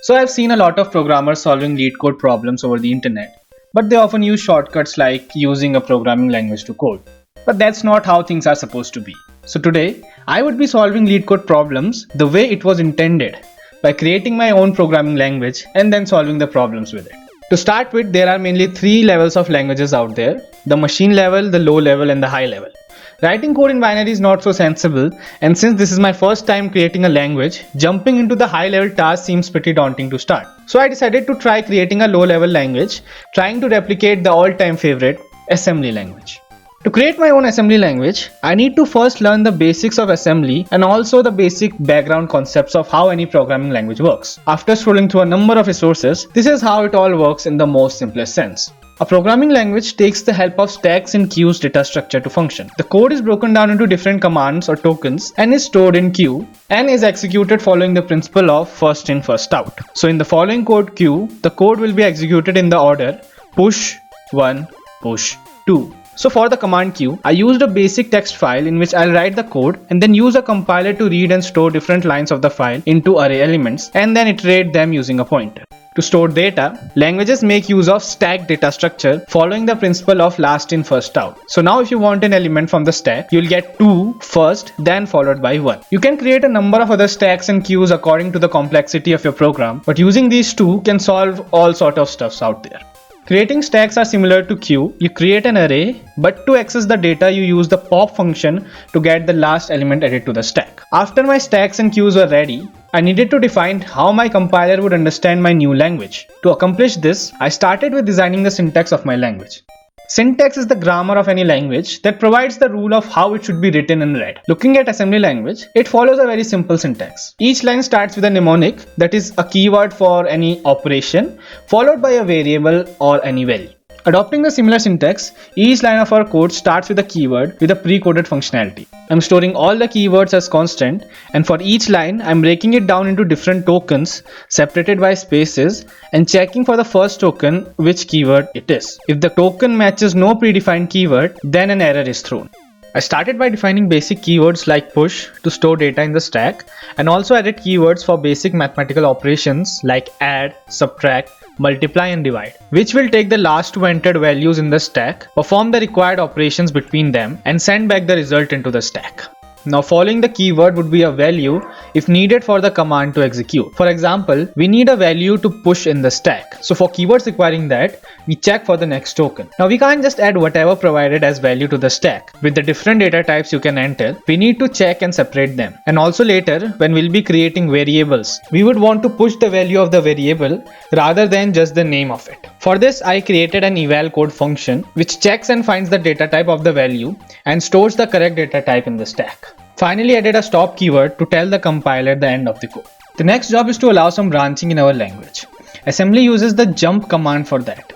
So I've seen a lot of programmers solving LeetCode problems over the internet, but they often use shortcuts like using a programming language to code. But that's not how things are supposed to be. So today, I would be solving LeetCode problems the way it was intended, by creating my own programming language and then solving the problems with it. To start with, there are mainly 3 levels of languages out there: the machine level, the low level and the high level. Writing code in binary is not so sensible, and since this is my first time creating a language, jumping into the high level task seems pretty daunting to start. So I decided to try creating a low level language, trying to replicate the all-time favorite, assembly language. To create my own assembly language, I need to first learn the basics of assembly and also the basic background concepts of how any programming language works. After scrolling through a number of resources, this is how it all works in the most simplest sense. A programming language takes the help of stacks and queues data structure to function. The code is broken down into different commands or tokens and is stored in queue and is executed following the principle of first in first out. So in the following code queue, the code will be executed in the order push 1, push 2. So for the command queue, I used a basic text file in which I'll write the code and then use a compiler to read and store different lines of the file into array elements and then iterate them using a pointer. To store data, languages make use of stack data structure following the principle of last in first out. So now if you want an element from the stack, you'll get 2 first, then followed by 1. You can create a number of other stacks and queues according to the complexity of your program, but using these 2 can solve all sort of stuffs out there. Creating stacks are similar to queue. You create an array, but to access the data you use the pop function to get the last element added to the stack. After my stacks and queues were ready, I needed to define how my compiler would understand my new language. To accomplish this, I started with designing the syntax of my language. Syntax is the grammar of any language that provides the rule of how it should be written and read. Looking at assembly language, it follows a very simple syntax. Each line starts with a mnemonic, that is a keyword for any operation, followed by a variable or any value. Adopting the similar syntax, each line of our code starts with a keyword with a pre-coded functionality. I'm storing all the keywords as constant, and for each line, I'm breaking it down into different tokens separated by spaces and checking for the first token which keyword it is. If the token matches no predefined keyword, then an error is thrown. I started by defining basic keywords like push to store data in the stack, and also added keywords for basic mathematical operations like add, subtract, multiply and divide, which will take the last 2 entered values in the stack, perform the required operations between them and send back the result into the stack. Now following the keyword would be a value if needed for the command to execute. For example, we need a value to push in the stack. So for keywords requiring that, we check for the next token. Now we can't just add whatever provided as value to the stack. With the different data types you can enter, we need to check and separate them. And also later, when we'll be creating variables, we would want to push the value of the variable rather than just the name of it. For this, I created an eval code function which checks and finds the data type of the value and stores the correct data type in the stack. Finally, added a stop keyword to tell the compiler the end of the code. The next job is to allow some branching in our language. Assembly uses the jump command for that.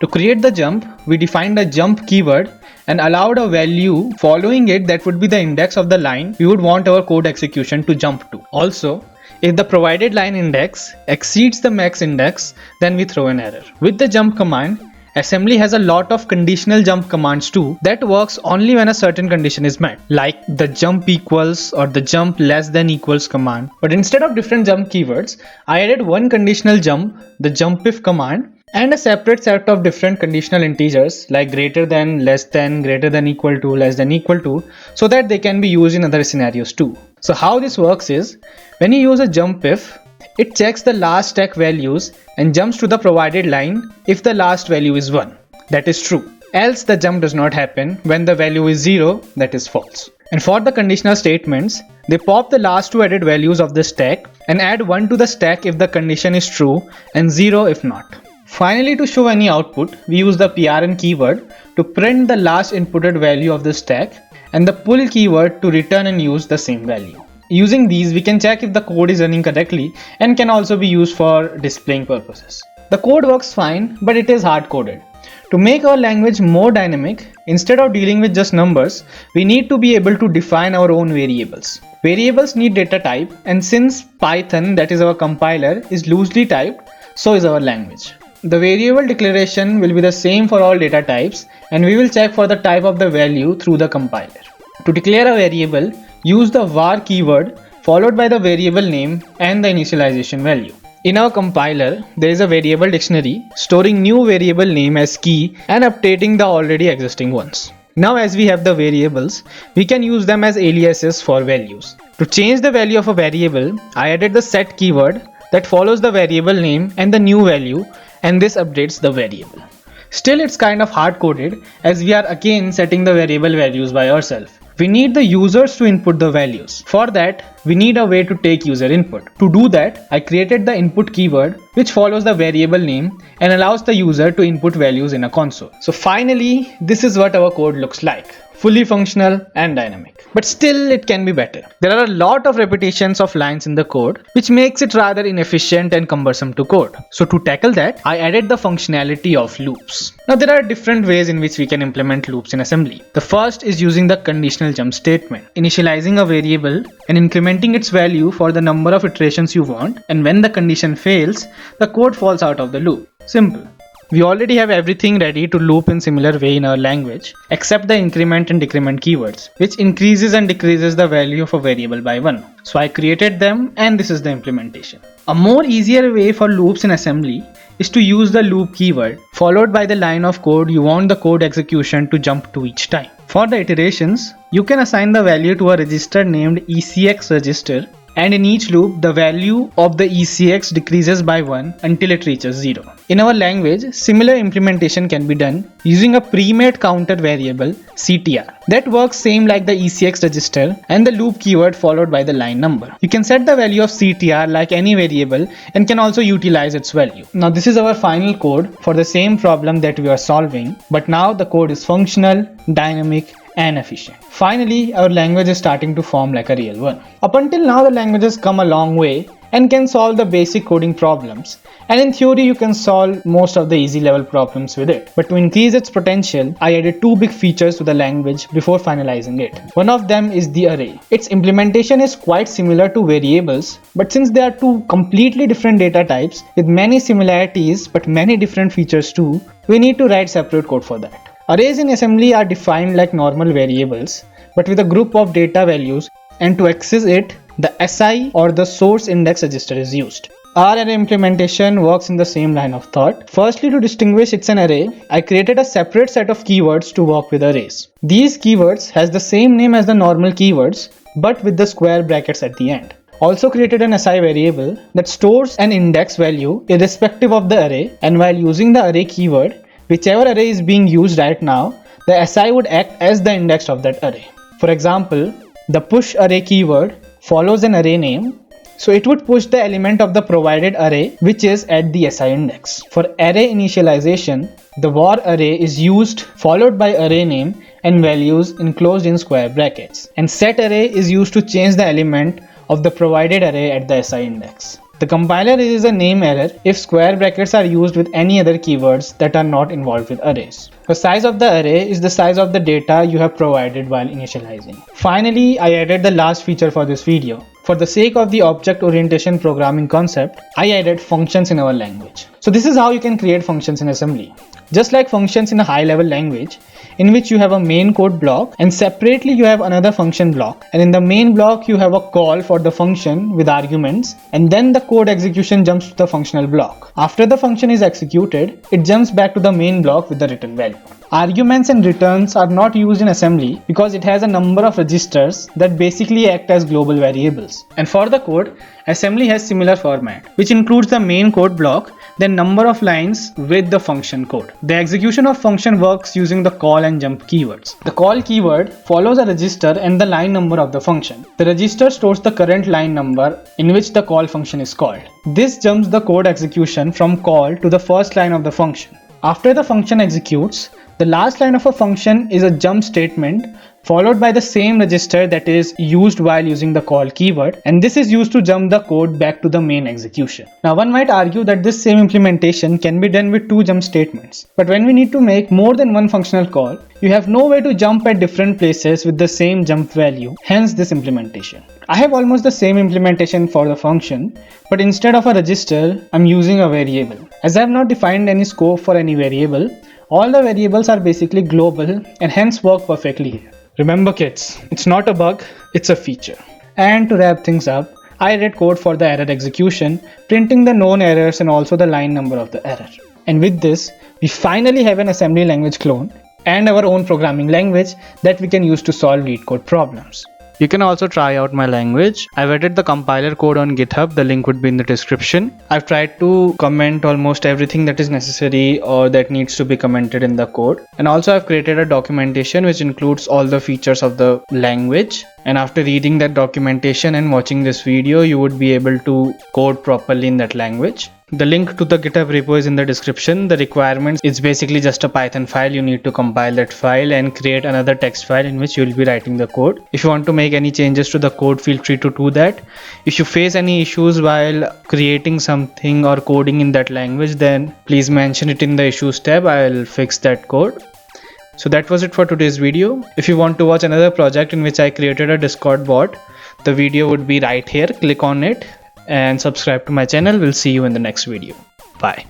To create the jump, we defined a jump keyword and allowed a value following it that would be the index of the line we would want our code execution to jump to. Also, if the provided line index exceeds the max index, then we throw an error. With the jump command, assembly has a lot of conditional jump commands too that works only when a certain condition is met, like the jump equals or the jump less than equals command. But instead of different jump keywords, I added one conditional jump, the jump if command, and a separate set of different conditional integers like greater than, less than, greater than equal to, less than equal to, so that they can be used in other scenarios too. So how this works is, when you use a jump if, it checks the last stack values and jumps to the provided line if the last value is 1, that is true. Else the jump does not happen when the value is 0, that is false. And for the conditional statements, they pop the last 2 added values of the stack and add 1 to the stack if the condition is true and 0 if not. Finally, to show any output, we use the prn keyword to print the last inputted value of the stack and the pull keyword to return and use the same value. Using these, we can check if the code is running correctly and can also be used for displaying purposes. The code works fine, but it is hard-coded. To make our language more dynamic, instead of dealing with just numbers, we need to be able to define our own variables. Variables need data type, and since Python, that is our compiler, is loosely typed, so is our language. The variable declaration will be the same for all data types, and we will check for the type of the value through the compiler. To declare a variable, use the var keyword followed by the variable name and the initialization value. In our compiler, there is a variable dictionary storing new variable name as key and updating the already existing ones. Now as we have the variables, we can use them as aliases for values. To change the value of a variable, I added the set keyword that follows the variable name and the new value, and this updates the variable. Still, it's kind of hard coded as we are again setting the variable values by ourselves. We need the users to input the values. For that, we need a way to take user input. To do that, I created the input keyword which follows the variable name and allows the user to input values in a console. So finally, this is what our code looks like. Fully functional and dynamic. But still, it can be better. There are a lot of repetitions of lines in the code, which makes it rather inefficient and cumbersome to code. So to tackle that, I added the functionality of loops. Now there are different ways in which we can implement loops in assembly. The first is using the conditional jump statement, initializing a variable and incrementing its value for the number of iterations you want, and when the condition fails, the code falls out of the loop. Simple. We already have everything ready to loop in similar way in our language, except the increment and decrement keywords, which increases and decreases the value of a variable by 1. So I created them, and this is the implementation. A more easier way for loops in assembly is to use the loop keyword followed by the line of code you want the code execution to jump to each time. For the iterations, you can assign the value to a register named ECX register, and in each loop the value of the ECX decreases by 1 until it reaches 0. In our language, similar implementation can be done using a pre-made counter variable CTR that works same like the ECX register and the loop keyword followed by the line number. You can set the value of CTR like any variable and can also utilize its value. Now this is our final code for the same problem that we are solving, but now the code is functional, dynamic, and efficient. Finally, our language is starting to form like a real one. Up until now, the language has come a long way and can solve the basic coding problems, and in theory you can solve most of the easy level problems with it. But to increase its potential, I added 2 big features to the language before finalizing it. One of them is the array. Its implementation is quite similar to variables, but since they are 2 completely different data types with many similarities but many different features too, we need to write separate code for that. Arrays in assembly are defined like normal variables, but with a group of data values, and to access it, the SI or the source index register is used. Our array implementation works in the same line of thought. Firstly, to distinguish it's an array, I created a separate set of keywords to work with arrays. These keywords has the same name as the normal keywords, but with the square brackets at the end. Also created an SI variable that stores an index value irrespective of the array, and while using the array keyword, whichever array is being used right now, the SI would act as the index of that array. For example, the push array keyword follows an array name, so it would push the element of the provided array which is at the SI index. For array initialization, the var array is used followed by array name and values enclosed in square brackets, and set array is used to change the element of the provided array at the SI index. The compiler raises a name error if square brackets are used with any other keywords that are not involved with arrays. The size of the array is the size of the data you have provided while initializing. Finally, I added the last feature for this video. For the sake of the object orientation programming concept, I added functions in our language. So this is how you can create functions in assembly. Just like functions in a high-level language, in which you have a main code block and separately you have another function block, and in the main block you have a call for the function with arguments, and then the code execution jumps to the functional block. After the function is executed, it jumps back to the main block with the return value. Arguments and returns are not used in assembly because it has a number of registers that basically act as global variables. And for the code, assembly has similar format, which includes the main code block, then number of lines with the function code. The execution of function works using the call and jump keywords. The call keyword follows a register and the line number of the function. The register stores the current line number in which the call function is called. This jumps the code execution from call to the first line of the function. After the function executes, the last line of a function is a jump statement followed by the same register that is used while using the call keyword, and this is used to jump the code back to the main execution. Now one might argue that this same implementation can be done with 2 jump statements, but when we need to make more than one functional call, you have no way to jump at different places with the same jump value, hence this implementation. I have almost the same implementation for the function, but instead of a register, I'm using a variable. As I have not defined any scope for any variable, all the variables are basically global and hence work perfectly here. Remember kids, it's not a bug, it's a feature. And to wrap things up, I read code for the error execution, printing the known errors and also the line number of the error. And with this, we finally have an assembly language clone and our own programming language that we can use to solve LeetCode problems. You can also try out my language. I've added the compiler code on GitHub, the link would be in the description. I've tried to comment almost everything that is necessary or that needs to be commented in the code. And also I've created a documentation which includes all the features of the language. And after reading that documentation and watching this video, you would be able to code properly in that language. The link to the GitHub repo is in the description. The requirements is basically just a Python file. You need to compile that file and create another text file in which you will be writing the code. If you want to make any changes to the code, feel free to do that. If you face any issues while creating something or coding in that language, then please mention it in the issues tab. I'll fix that code. So that was it for today's video. If you want to watch another project in which I created a Discord bot, the video would be right here. Click on it and subscribe to my channel. We'll see you in the next video. Bye.